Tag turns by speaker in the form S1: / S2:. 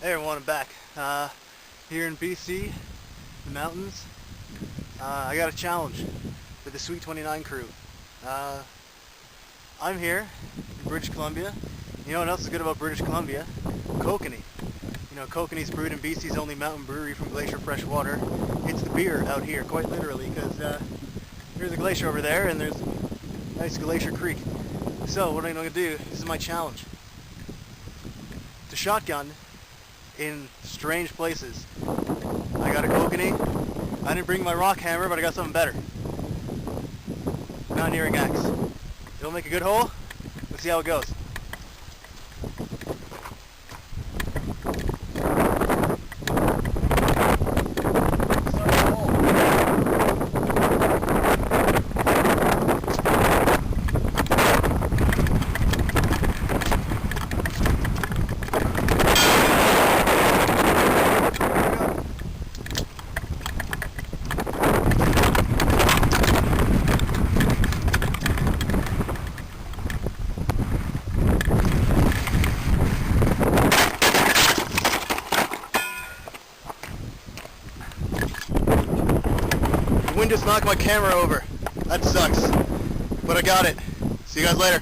S1: Hey everyone, I'm back. Here in BC, the mountains. I got a challenge with the Sweet 29 crew. I'm here in British Columbia. You know what else is good about British Columbia? Kokanee. You know, Kokanee's brewed in BC's only mountain brewery from glacier fresh water. It's the beer out here, quite literally, because there's a glacier over there and there's a nice glacier creek. So what I'm going to do, this is my challenge. To shotgun in strange places. I got a Kokanee. I didn't bring my rock hammer, but I got something better. Mountaineering axe. It'll make a good hole. Let's see how it goes. The wind just knocked my camera over. That sucks. But I got it. See you guys later.